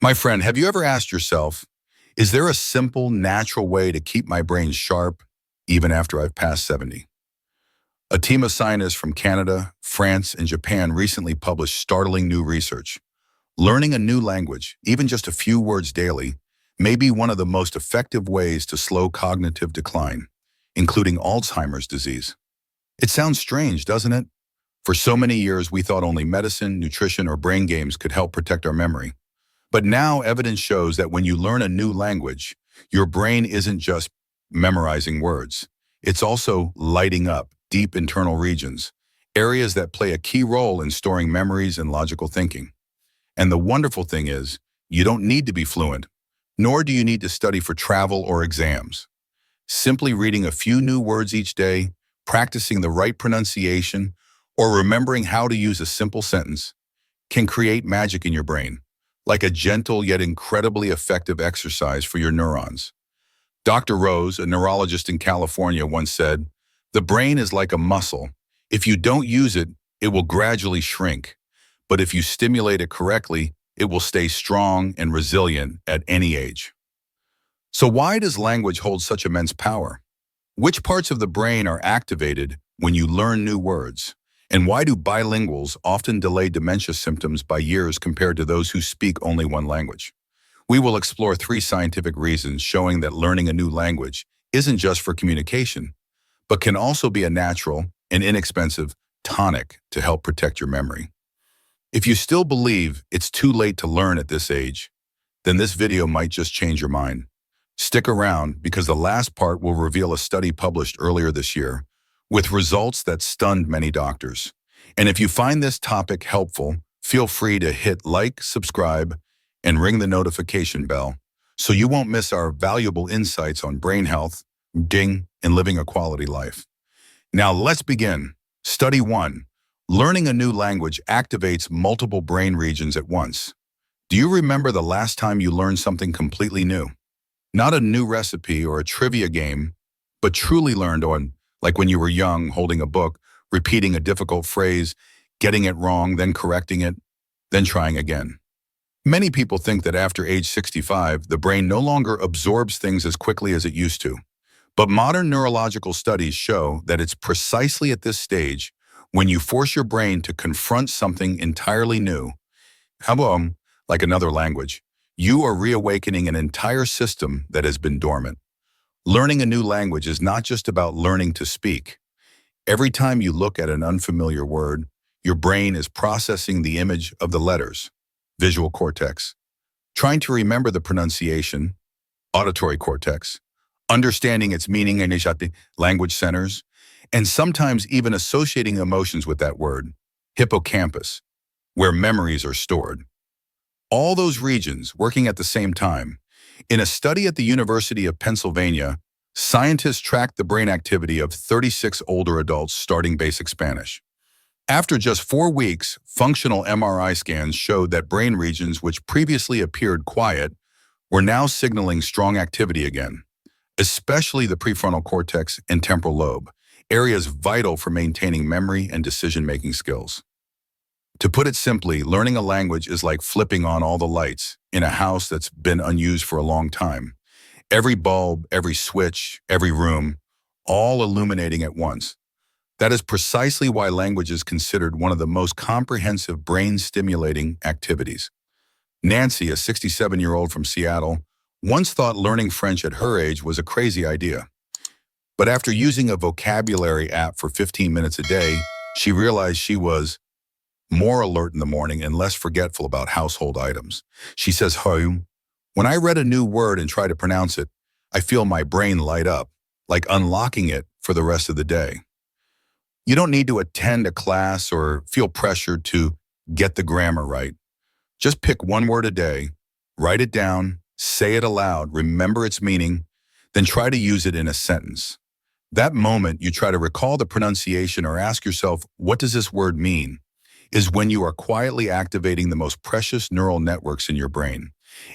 My friend, have you ever asked yourself, is there a simple, natural way to keep my brain sharp even after I've passed 70? A team of scientists from Canada, France, and Japan recently published startling new research. Learning a new language, even just a few words daily, may be one of the most effective ways to slow cognitive decline, including Alzheimer's disease. It sounds strange, doesn't it? For so many years, we thought only medicine, nutrition, or brain games could help protect our memory. But now evidence shows that when you learn a new language, your brain isn't just memorizing words. It's also lighting up deep internal regions, areas that play a key role in storing memories and logical thinking. And the wonderful thing is, you don't need to be fluent, nor do you need to study for travel or exams. Simply reading a few new words each day, practicing the right pronunciation, or remembering how to use a simple sentence can create magic in your brain, like a gentle yet incredibly effective exercise for your neurons. Dr. Rose, a neurologist in California, once said, "The brain is like a muscle. If you don't use it, it will gradually shrink. But if you stimulate it correctly, it will stay strong and resilient at any age." So why does language hold such immense power? Which parts of the brain are activated when you learn new words? And why do bilinguals often delay dementia symptoms by years compared to those who speak only one language? We will explore 3 scientific reasons showing that learning a new language isn't just for communication, but can also be a natural and inexpensive tonic to help protect your memory. If you still believe it's too late to learn at this age, then this video might just change your mind. Stick around because the last part will reveal a study published earlier this year with results that stunned many doctors. And if you find this topic helpful, feel free to hit like, subscribe, and ring the notification bell so you won't miss our valuable insights on brain health, and living a quality life. Now let's begin. Study 1. Learning a new language activates multiple brain regions at once. Do you remember the last time you learned something completely new? Not a new recipe or a trivia game, but truly learned on, like when you were young, holding a book, repeating a difficult phrase, getting it wrong, then correcting it, then trying again. Many people think that after age 65, the brain no longer absorbs things as quickly as it used to. But modern neurological studies show that it's precisely at this stage when you force your brain to confront something entirely new, like another language, you are reawakening an entire system that has been dormant. Learning a new language is not just about learning to speak. Every time you look at an unfamiliar word, your brain is processing the image of the letters, visual cortex, trying to remember the pronunciation, auditory cortex, understanding its meaning, language centers, and sometimes even associating emotions with that word, hippocampus, where memories are stored. All those regions working at the same time. In a study at the University of Pennsylvania, scientists tracked the brain activity of 36 older adults starting basic Spanish. After just 4 weeks, functional MRI scans showed that brain regions which previously appeared quiet were now signaling strong activity again, especially the prefrontal cortex and temporal lobe, areas vital for maintaining memory and decision-making skills. To put it simply, learning a language is like flipping on all the lights in a house that's been unused for a long time. Every bulb, every switch, every room, all illuminating at once. That is precisely why language is considered one of the most comprehensive brain-stimulating activities. Nancy, a 67-year-old from Seattle, once thought learning French at her age was a crazy idea. But after using a vocabulary app for 15 minutes a day, she realized she was more alert in the morning and less forgetful about household items. She says, when I read a new word and try to pronounce it, I feel my brain light up, like unlocking it for the rest of the day. You don't need to attend a class or feel pressured to get the grammar right. Just pick one word a day, write it down, say it aloud, remember its meaning, then try to use it in a sentence. That moment you try to recall the pronunciation or ask yourself, what does this word mean, is when you are quietly activating the most precious neural networks in your brain.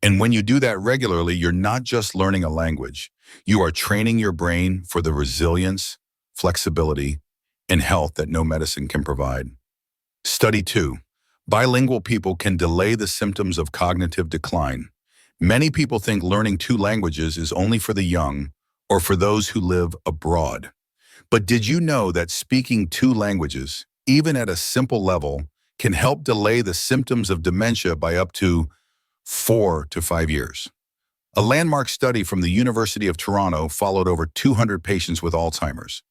And when you do that regularly, you're not just learning a language. You are training your brain for the resilience, flexibility, and health that no medicine can provide. Study 2. Bilingual people can delay the symptoms of cognitive decline. Many people think learning two languages is only for the young or for those who live abroad. But did you know that speaking two languages, even at a simple level, can help delay the symptoms of dementia by up to 4 to 5 years? A landmark study from the University of Toronto followed over 200 patients with Alzheimer's.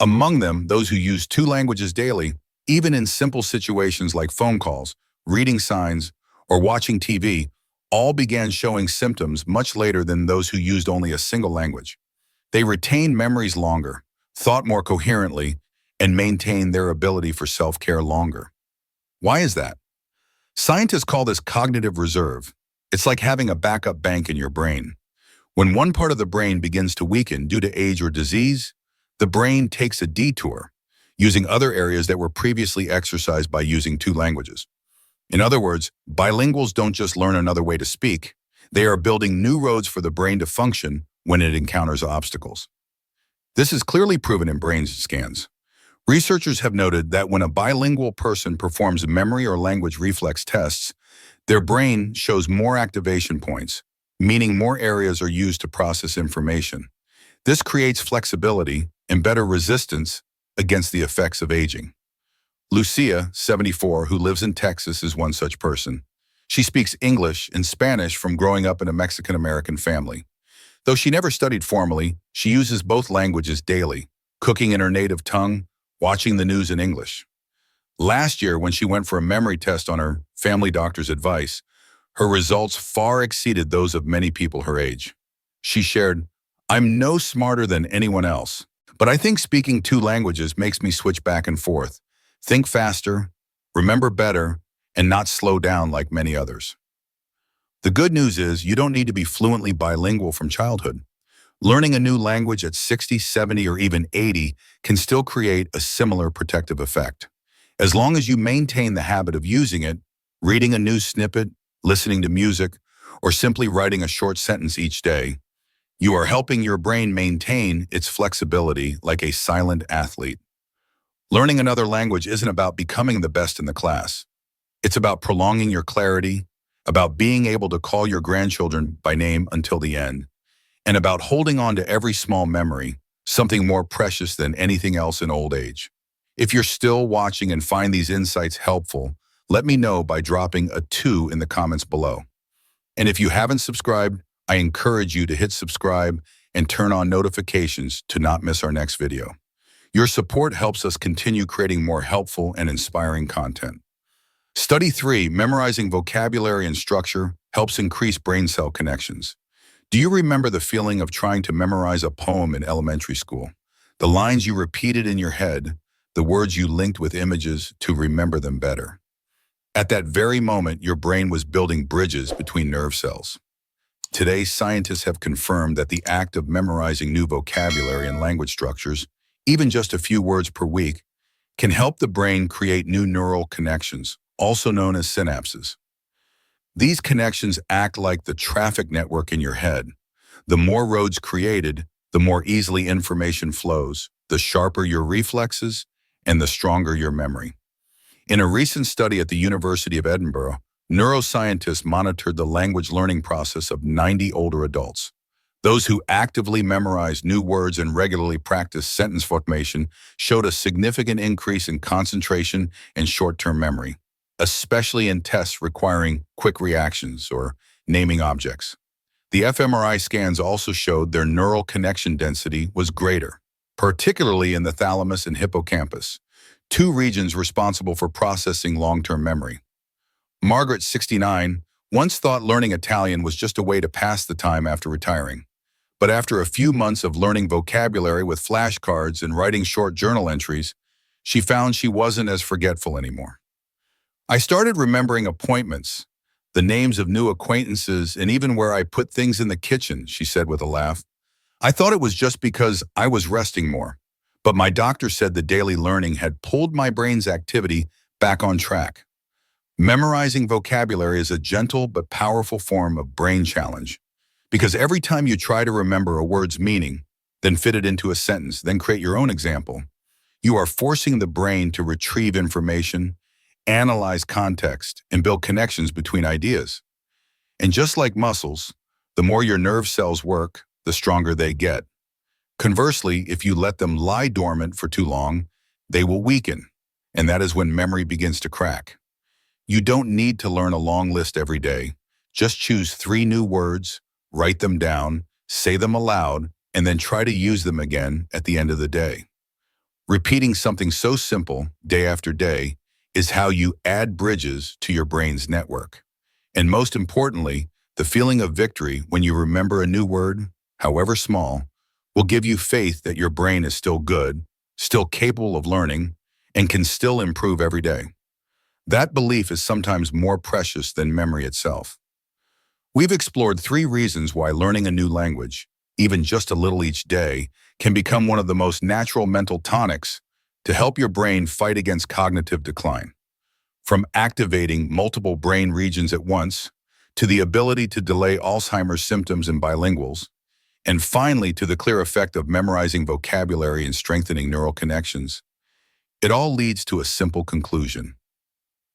Among them, those who used two languages daily, even in simple situations like phone calls, reading signs, or watching TV, all began showing symptoms much later than those who used only a single language. They retained memories longer, thought more coherently, and maintained their ability for self-care longer. Why is that? Scientists call this cognitive reserve. It's like having a backup bank in your brain. When one part of the brain begins to weaken due to age or disease, the brain takes a detour, using other areas that were previously exercised by using two languages. In other words, bilinguals don't just learn another way to speak, they are building new roads for the brain to function when it encounters obstacles. This is clearly proven in brain scans. Researchers have noted that when a bilingual person performs memory or language reflex tests, their brain shows more activation points, meaning more areas are used to process information. This creates flexibility and better resistance against the effects of aging. Lucia, 74, who lives in Texas, is one such person. She speaks English and Spanish from growing up in a Mexican-American family. Though she never studied formally, she uses both languages daily, cooking in her native tongue, watching the news in English. Last year, when she went for a memory test on her family doctor's advice, her results far exceeded those of many people her age. She shared, "I'm no smarter than anyone else, but I think speaking two languages makes me switch back and forth, think faster, remember better, and not slow down like many others." The good news is you don't need to be fluently bilingual from childhood. Learning a new language at 60, 70, or even 80 can still create a similar protective effect. As long as you maintain the habit of using it, reading a news snippet, listening to music, or simply writing a short sentence each day, you are helping your brain maintain its flexibility like a silent athlete. Learning another language isn't about becoming the best in the class. It's about prolonging your clarity, about being able to call your grandchildren by name until the end, and about holding on to every small memory, something more precious than anything else in old age. If you're still watching and find these insights helpful, let me know by dropping a 2 in the comments below. And if you haven't subscribed, I encourage you to hit subscribe and turn on notifications to not miss our next video. Your support helps us continue creating more helpful and inspiring content. Study 3, memorizing vocabulary and structure, helps increase brain cell connections. Do you remember the feeling of trying to memorize a poem in elementary school? The lines you repeated in your head, the words you linked with images to remember them better. At that very moment, your brain was building bridges between nerve cells. Today, scientists have confirmed that the act of memorizing new vocabulary and language structures, even just a few words per week, can help the brain create new neural connections, also known as synapses. These connections act like the traffic network in your head. The more roads created, the more easily information flows, the sharper your reflexes, and the stronger your memory. In a recent study at the University of Edinburgh, neuroscientists monitored the language learning process of 90 older adults. Those who actively memorized new words and regularly practiced sentence formation showed a significant increase in concentration and short-term memory, especially in tests requiring quick reactions or naming objects. The fMRI scans also showed their neural connection density was greater, particularly in the thalamus and hippocampus, two regions responsible for processing long-term memory. Margaret, 69, once thought learning Italian was just a way to pass the time after retiring. But after a few months of learning vocabulary with flashcards and writing short journal entries, she found she wasn't as forgetful anymore. "I started remembering appointments, the names of new acquaintances, and even where I put things in the kitchen," she said with a laugh. "I thought it was just because I was resting more, but my doctor said the daily learning had pulled my brain's activity back on track." Memorizing vocabulary is a gentle but powerful form of brain challenge, because every time you try to remember a word's meaning, then fit it into a sentence, then create your own example, you are forcing the brain to retrieve information analyze context, and build connections between ideas. And just like muscles, the more your nerve cells work, the stronger they get. Conversely, if you let them lie dormant for too long, they will weaken, and that is when memory begins to crack. You don't need to learn a long list every day. Just choose 3 new words, write them down, say them aloud, and then try to use them again at the end of the day. Repeating something so simple day after day is how you add bridges to your brain's network. And most importantly, the feeling of victory when you remember a new word, however small, will give you faith that your brain is still good, still capable of learning, and can still improve every day. That belief is sometimes more precious than memory itself. We've explored 3 reasons why learning a new language, even just a little each day, can become one of the most natural mental tonics to help your brain fight against cognitive decline. From activating multiple brain regions at once, to the ability to delay Alzheimer's symptoms in bilinguals, and finally to the clear effect of memorizing vocabulary and strengthening neural connections, it all leads to a simple conclusion.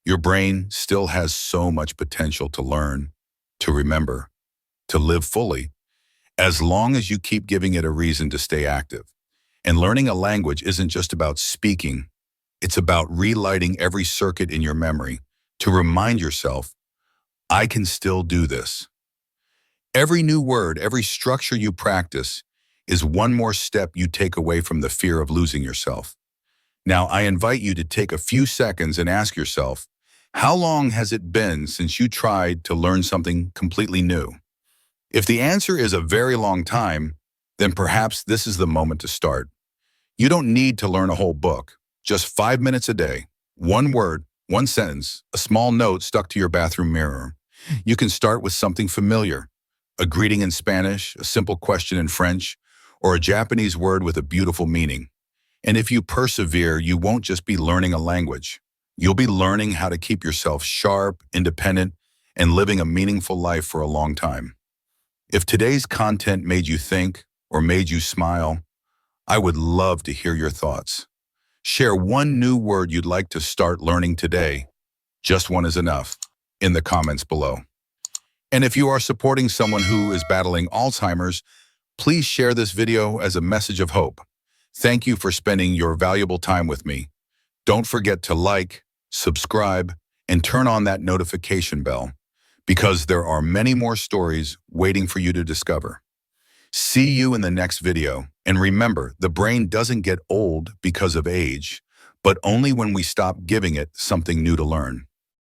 Your brain still has so much potential to learn, to remember, to live fully, as long as you keep giving it a reason to stay active. And learning a language isn't just about speaking, it's about relighting every circuit in your memory to remind yourself, I can still do this. Every new word, every structure you practice is one more step you take away from the fear of losing yourself. Now, I invite you to take a few seconds and ask yourself, how long has it been since you tried to learn something completely new? If the answer is a very long time, then perhaps this is the moment to start. You don't need to learn a whole book, just 5 minutes a day, 1 word, 1 sentence, a small note stuck to your bathroom mirror. You can start with something familiar, a greeting in Spanish, a simple question in French, or a Japanese word with a beautiful meaning. And if you persevere, you won't just be learning a language. You'll be learning how to keep yourself sharp, independent, and living a meaningful life for a long time. If today's content made you think or made you smile, I would love to hear your thoughts. Share 1 new word you'd like to start learning today. Just 1 is enough, in the comments below. And if you are supporting someone who is battling Alzheimer's, please share this video as a message of hope. Thank you for spending your valuable time with me. Don't forget to like, subscribe, and turn on that notification bell, because there are many more stories waiting for you to discover. See you in the next video, and remember, the brain doesn't get old because of age, but only when we stop giving it something new to learn.